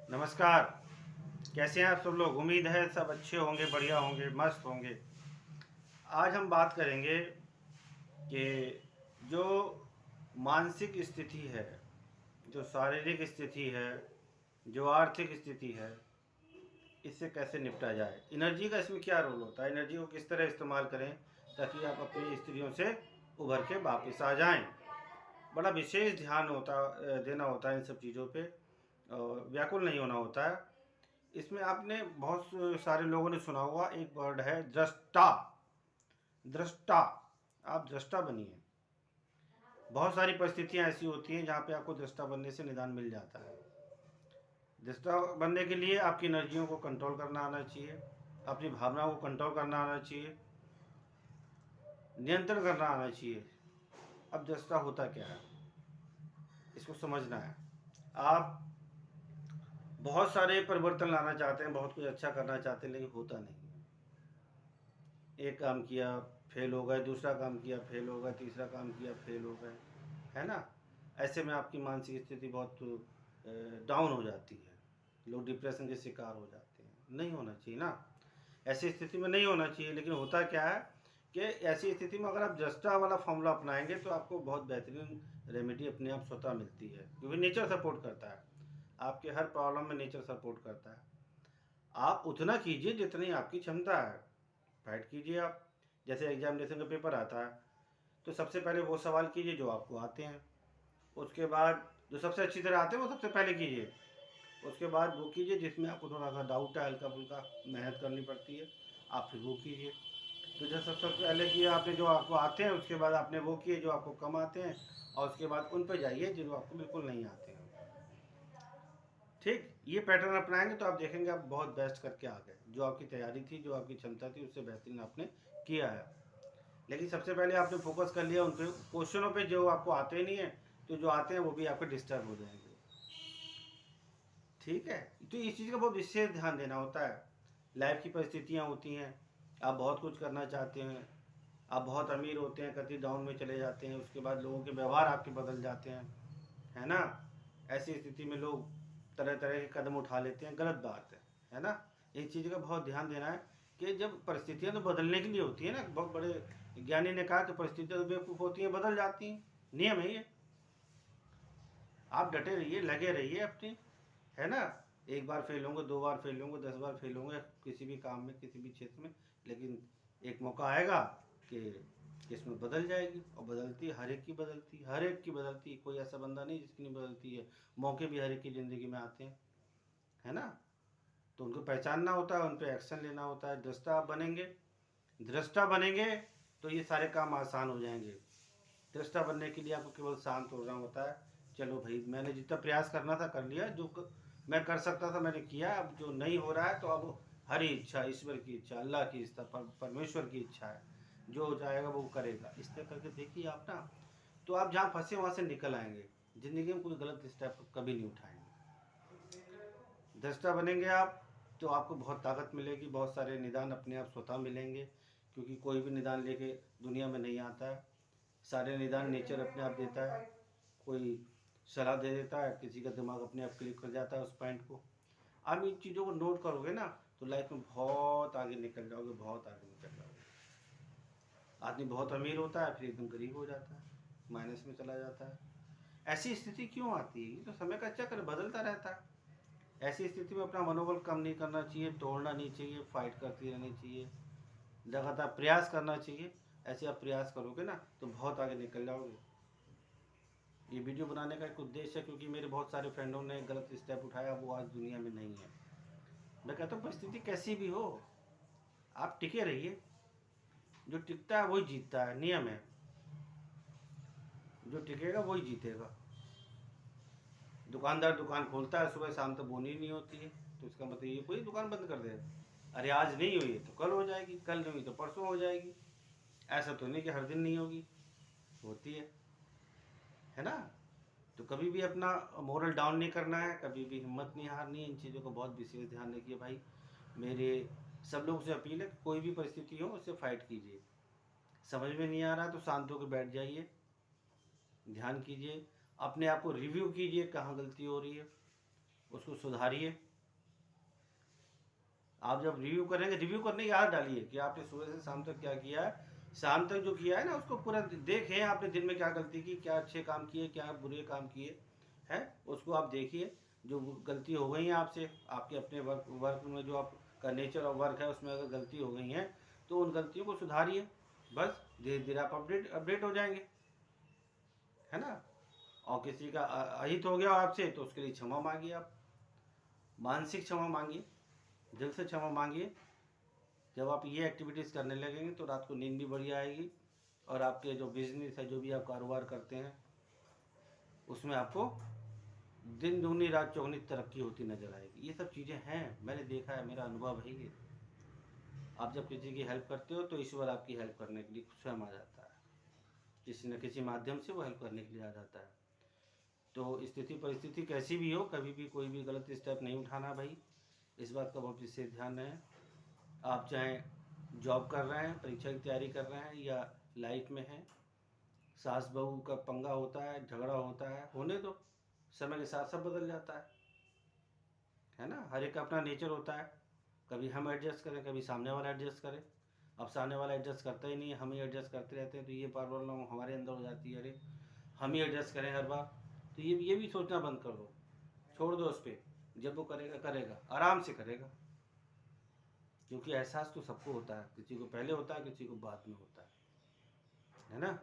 नमस्कार। कैसे हैं आप सब लोग? उम्मीद है सब अच्छे होंगे, बढ़िया होंगे, मस्त होंगे। आज हम बात करेंगे कि जो मानसिक स्थिति है, जो शारीरिक स्थिति है, जो आर्थिक स्थिति है, इससे कैसे निपटा जाए। एनर्जी का इसमें क्या रोल होता है, एनर्जी को किस तरह इस्तेमाल करें ताकि आप अपनी स्थितियों से उभर के वापस आ जाएं। बड़ा विशेष ध्यान देना होता है इन सब चीज़ों पे, व्याकुल नहीं होना होता है। इसमें आपने बहुत सारे लोगों ने सुना होगा, एक वर्ड है दृष्टा। दृष्टा, आप दृष्टा बनिए। बहुत सारी परिस्थितियां ऐसी होती हैं जहाँ पे आपको दृष्टा बनने से निदान मिल जाता है। दृष्टा बनने के लिए आपकी एनर्जियों को कंट्रोल करना आना चाहिए, अपनी भावनाओं को कंट्रोल करना आना चाहिए, नियंत्रण करना आना चाहिए। अब दृष्टा होता क्या है, इसको समझना है। आप बहुत सारे परिवर्तन लाना चाहते हैं, बहुत कुछ अच्छा करना चाहते हैं, लेकिन होता नहीं। एक काम किया, फेल हो गए, दूसरा काम किया, फेल हो गए, तीसरा काम किया, फेल हो गए, है ना। ऐसे में आपकी मानसिक स्थिति बहुत डाउन हो जाती है, लोग डिप्रेशन के शिकार हो जाते हैं। नहीं होना चाहिए ना, ऐसी स्थिति में नहीं होना चाहिए। लेकिन होता क्या है कि ऐसी स्थिति में अगर आप जस्टा वाला फॉर्मूला अपनाएंगे तो आपको बहुत बेहतरीन रेमेडी अपने आप स्वतः मिलती है, क्योंकि नेचर सपोर्ट करता है। आपके हर प्रॉब्लम में नेचर सपोर्ट करता है। आप उतना कीजिए जितनी आपकी क्षमता है, फाइट कीजिए आप। जैसे एग्जामिनेशन का पेपर आता है तो सबसे पहले वो सवाल कीजिए जो आपको आते हैं, उसके बाद जो सबसे अच्छी तरह आते हैं वो सबसे पहले कीजिए, उसके बाद वो कीजिए जिसमें आपको थोड़ा सा डाउट है, हल्का फुल्का मेहनत करनी पड़ती है, आप फिर वो कीजिए। तो जब सबसे पहले किया आपने जो आपको आते हैं, उसके बाद आपने वो किए जो आपको कम आते हैं, और उसके बाद उन पर जाइए जो आपको बिल्कुल नहीं आते हैं। ठीक, ये पैटर्न अपनाएंगे तो आप देखेंगे आप बहुत बेस्ट करके आ गए। जो आपकी तैयारी थी, जो आपकी क्षमता थी, उससे बेहतरीन आपने किया है। लेकिन सबसे पहले आपने फोकस कर लिया उन पे, क्वेश्चनों पे जो आपको आते नहीं है, तो जो आते हैं वो भी आपके डिस्टर्ब हो जाएंगे। ठीक है, तो इस चीज़ का बहुत विशेष ध्यान देना होता है। लाइफ की परिस्थितियाँ होती हैं, आप बहुत कुछ करना चाहते हैं, आप बहुत अमीर होते हैं, कभी डाउन में चले जाते हैं, उसके बाद लोगों के व्यवहार आपके बदल जाते हैं, है ना। ऐसी स्थिति में लोग तरह तरह के कदम उठा लेते हैं, गलत बात है ना। इस चीज़ का बहुत ध्यान देना है कि जब परिस्थितियाँ तो बदलने के लिए होती है ना। बहुत बड़े ज्ञानी ने कहा कि परिस्थितियाँ तो बेवकूफ़ होती हैं, बदल जाती हैं, नियम है ये। आप डटे रहिए, लगे रहिए अपनी, है ना। एक बार फेल होंगे, दो बार फेल होंगे, 10 बार फेल होंगे किसी भी काम में, किसी भी क्षेत्र में, लेकिन एक मौका आएगा कि इसमें बदल जाएगी। और बदलती हर एक की बदलती, हर एक की बदलती, कोई ऐसा बंदा नहीं जिसकी नहीं बदलती है। मौके भी हर एक की ज़िंदगी में आते हैं, है ना। तो उनको पहचानना होता है, उन पर एक्शन लेना होता है। दृष्टा आप बनेंगे, दृष्टा बनेंगे तो ये सारे काम आसान हो जाएंगे। दृष्टा बनने के लिए आपको केवल शांत होना होता है। चलो भाई, मैंने जितना प्रयास करना था कर लिया, मैं कर सकता था मैंने किया। अब जो नहीं हो रहा है तो अब हरी इच्छा, ईश्वर की इच्छा, अल्लाह की इच्छा, परमेश्वर की इच्छा है, जो हो जाएगा वो करेगा। इस तरह करके देखिए आप ना, तो आप जहाँ फंसे वहाँ से निकल आएंगे। ज़िंदगी में कोई गलत स्टेप कभी नहीं उठाएंगे। दृष्टा बनेंगे आप तो आपको बहुत ताकत मिलेगी, बहुत सारे निदान अपने आप स्वतः मिलेंगे, क्योंकि कोई भी निदान लेके दुनिया में नहीं आता है। सारे निदान नेचर अपने आप देता है। कोई सलाह दे देता है, किसी का दिमाग अपने आप क्लिक कर जाता है उस पॉइंट को। आप इन चीज़ों को नोट करोगे ना तो लाइफ में बहुत आगे निकल जाओगे, बहुत आगे निकल जाओगे। आदमी बहुत अमीर होता है, फिर एकदम गरीब हो जाता है, माइनस में चला जाता है। ऐसी स्थिति क्यों आती है? ये तो समय का चक्र बदलता रहता है। ऐसी स्थिति में अपना मनोबल कम नहीं करना चाहिए, तोड़ना नहीं चाहिए, फाइट करती रहनी चाहिए, लगातार प्रयास करना चाहिए। ऐसे आप प्रयास करोगे ना तो बहुत आगे निकल जाओगे। ये वीडियो बनाने का एक उद्देश्य है, क्योंकि मेरे बहुत सारे फ्रेंडों ने गलत स्टेप उठाया, वो आज दुनिया में नहीं है। मैं कहता हूँ परिस्थिति कैसी भी हो, आप टिके रहिए। जो टिकता है वही जीतता है, नियम है। जो टिकेगा वही जीतेगा। दुकानदार दुकान खोलता है, सुबह शाम तक बोनी नहीं होती है, तो इसका मतलब ये कोई दुकान बंद कर देगा। अरे आज नहीं हुई तो कल हो जाएगी, कल नहीं हुई तो परसों हो जाएगी। ऐसा तो नहीं कि हर दिन नहीं होगी, होती है ना। तो कभी भी अपना मोरल डाउन नहीं करना है, कभी भी हिम्मत नहीं हारनी है। इन चीज़ों को बहुत विशेष ध्यान रखिए भाई। मेरे सब लोगों से अपील है, कोई भी परिस्थिति हो उससे फाइट कीजिए। समझ में नहीं आ रहा तो शांत होकर बैठ जाइए, ध्यान कीजिए, अपने आप को रिव्यू कीजिए कहाँ गलती हो रही है, उसको सुधारिए। आप जब रिव्यू करेंगे, रिव्यू करने की आदत डालिए कि आपने सुबह से शाम तक क्या किया है। शाम तक जो किया है ना उसको पूरा देखें, आपने दिन में क्या गलती की, क्या अच्छे काम किए, क्या बुरे काम किए हैं, उसको आप देखिए। जो गलती हो गई है आपसे, आपके अपने वर्क में जो आपका नेचर ऑफ वर्क है उसमें अगर गलती हो गई है तो उन गलतियों को सुधारिए। बस धीरे धीरे आप अपडेट हो जाएंगे, है ना। और किसी का अहित हो गया आपसे तो उसके लिए क्षमा मांगिए। आप मानसिक क्षमा मांगिए, दिल से क्षमा मांगिए। जब आप ये एक्टिविटीज़ करने लगेंगे तो रात को नींद भी बढ़िया आएगी, और आपके जो बिजनेस है, जो भी आप कारोबार करते हैं, उसमें आपको दिन दूनी रात चौगुनी तरक्की होती नज़र आएगी। ये सब चीज़ें हैं, मैंने देखा है, मेरा अनुभव है ये। आप जब किसी की हेल्प करते हो तो ईश्वर आपकी हेल्प करने के लिए स्वयं आ जाता है, किसी न किसी माध्यम से वो हेल्प करने के लिए आ जाता है। तो स्थिति परिस्थिति कैसी भी हो, कभी भी कोई भी गलत स्टेप नहीं उठाना भाई, इस बात का बहुत विशेष ध्यान रहे। आप चाहे जॉब कर रहे हैं, परीक्षा की तैयारी कर रहे हैं, या लाइफ में हैं, सास बहू का पंगा होता है, झगड़ा होता है, होने दो, समय के साथ सब बदल जाता है ना। हर एक का अपना नेचर होता है, कभी हम एडजस्ट करें, कभी सामने वाला एडजस्ट करे। अब सामने वाला एडजस्ट करता ही नहीं है, हम ही एडजस्ट करते रहते हैं, तो ये प्रॉब्लम हमारे अंदर हो जाती है, अरे हम ही एडजस्ट करें हर बार। तो ये भी सोचना बंद कर दो, छोड़ दो उस पर। जब वो करेगा करेगा, आराम से करेगा, क्योंकि एहसास तो सबको होता है, किसी को पहले होता है, किसी को बाद में होता है ना।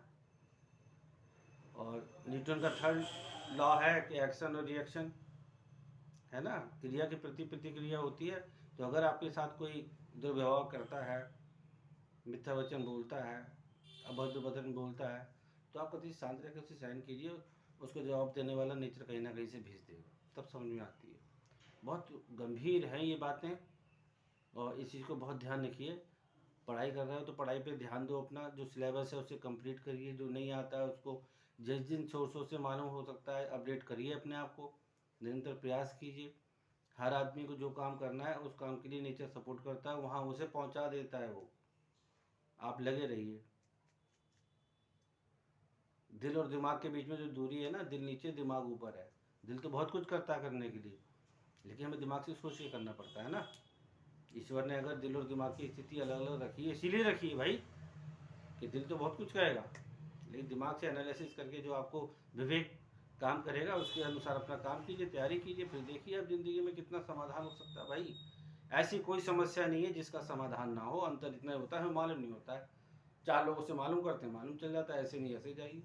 और न्यूटन का थर्ड लॉ है कि एक्शन और रिएक्शन, है ना, क्रिया के प्रति प्रतिक्रिया होती है। तो अगर आपके साथ कोई दुर्व्यवहार करता है, मिथ्या वचन बोलता है, अभद्र वचन बोलता है, तो आप कभी शांत रह कर उसे सहन कीजिए। उसको जवाब देने वाला नेचर कहीं ना कहीं से भेज देगा, तब समझ में आती है। बहुत गंभीर हैं ये बातें, और इस चीज़ को बहुत ध्यान रखिए। पढ़ाई कर रहे हो तो पढ़ाई पे ध्यान दो, अपना जो सिलेबस है उसे कंप्लीट करिए, जो नहीं आता है उसको जिस जिन सोर्सों से मालूम हो सकता है अपडेट करिए अपने आप को, निरंतर प्रयास कीजिए। हर आदमी को जो काम करना है उस काम के लिए नेचर सपोर्ट करता है, वहाँ उसे पहुँचा देता है वो। आप लगे रहिए। दिल और दिमाग के बीच में जो दूरी है ना, दिल नीचे दिमाग ऊपर है। दिल तो बहुत कुछ करता है करने के लिए, लेकिन हमें दिमाग से सोच के करना पड़ता है ना। ईश्वर ने अगर दिल और दिमाग की स्थिति अलग अलग रखी है, इसीलिए रखी है भाई, कि दिल तो बहुत कुछ कहेगा, लेकिन दिमाग से एनालिसिस करके जो आपको विवेक काम करेगा उसके अनुसार अपना काम कीजिए, तैयारी कीजिए, फिर देखिए अब ज़िंदगी में कितना समाधान हो सकता है भाई। ऐसी कोई समस्या नहीं है जिसका समाधान ना हो, अंतर इतना होता है मालूम नहीं होता है। 4 लोगों से मालूम करते हैं, मालूम चल जाता है, ऐसे नहीं ऐसे जाइए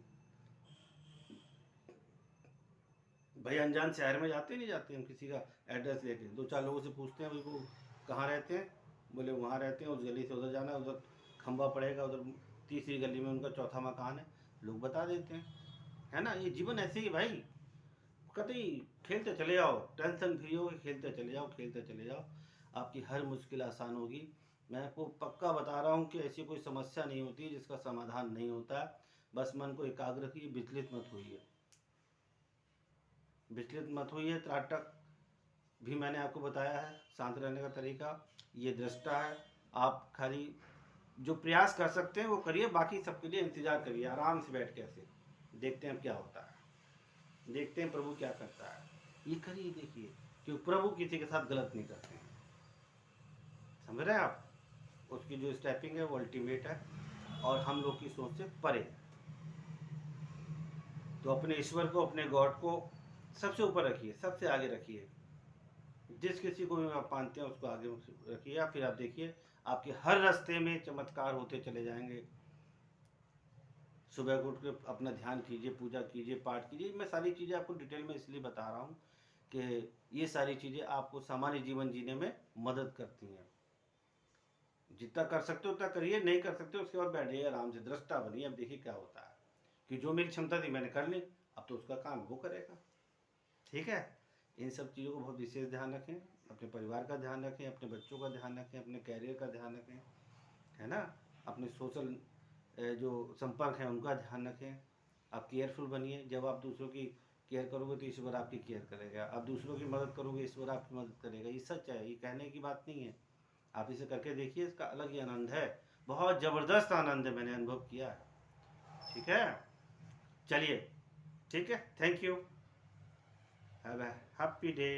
भाई। अनजान शहर में जाते नहीं जाते, हम किसी का एड्रेस लेके 2-4 लोगों से पूछते हैं भाई वो कहाँ रहते हैं, बोले वहाँ रहते हैं, उस गली से उधर जाना है, उधर खंबा पड़ेगा, उधर तीसरी गली में उनका चौथा मकान है, लोग बता देते हैं, है ना। ये जीवन ऐसे ही भाई, कतई खेलते चले जाओ, टेंशन फ्री हो, खेलते चले जाओ, खेलते चले जाओ, आपकी हर मुश्किल आसान होगी। मैं आपको पक्का बता रहा हूँ कि ऐसी कोई समस्या नहीं होती जिसका समाधान नहीं होता। बस मन को एकाग्र की, विचलित मत होइए, विचलित मत होइए। त्राटक भी मैंने आपको बताया है, शांत रहने का तरीका, ये दृष्टा है। आप खाली जो प्रयास कर सकते हैं वो करिए, बाकी सबके लिए इंतज़ार करिए आराम से बैठ के, ऐसे देखते हैं क्या होता है, देखते हैं प्रभु क्या करता है। ये करिए, देखिए, क्योंकि प्रभु किसी के साथ गलत नहीं करते हैं, समझ रहे हैं आप। उसकी जो स्टेपिंग है वो अल्टीमेट है, और हम लोग की सोच से परे है। तो अपने ईश्वर को, अपने गॉड को सबसे ऊपर रखिए, सबसे आगे रखिए। जिस किसी को भी आप मानते हैं उसको आगे रखिए, या फिर आप देखिए आपके हर रास्ते में चमत्कार होते चले जाएंगे। सुबह को उठ के अपना ध्यान कीजिए, पूजा कीजिए, पाठ कीजिए। मैं सारी चीज़ें आपको डिटेल में इसलिए बता रहा हूँ कि ये सारी चीज़ें आपको सामान्य जीवन जीने में मदद करती हैं। जितना कर सकते हो उतना करिए, नहीं कर सकते उसके बाद बैठिए आराम से, दृष्टा बनिए, अब देखिए क्या होता है। कि जो मेरी क्षमता थी मैंने कर ली, अब तो उसका काम वो करेगा, ठीक है। इन सब चीज़ों को बहुत विशेष ध्यान रखें, अपने परिवार का ध्यान रखें, अपने बच्चों का ध्यान रखें, अपने कैरियर का ध्यान रखें, है ना। अपने सोशल जो संपर्क हैं उनका ध्यान रखें। आप केयरफुल बनिए। जब आप दूसरों की केयर करोगे तो ईश्वर आपकी केयर करेगा, आप दूसरों की मदद करोगे ईश्वर आपकी मदद करेगा। ये सच है, ये कहने की बात नहीं है। आप इसे करके देखिए, इसका अलग ही आनंद है, बहुत ज़बरदस्त आनंद है, मैंने अनुभव किया है, ठीक है। चलिए, ठीक है, thank you, have a happy day.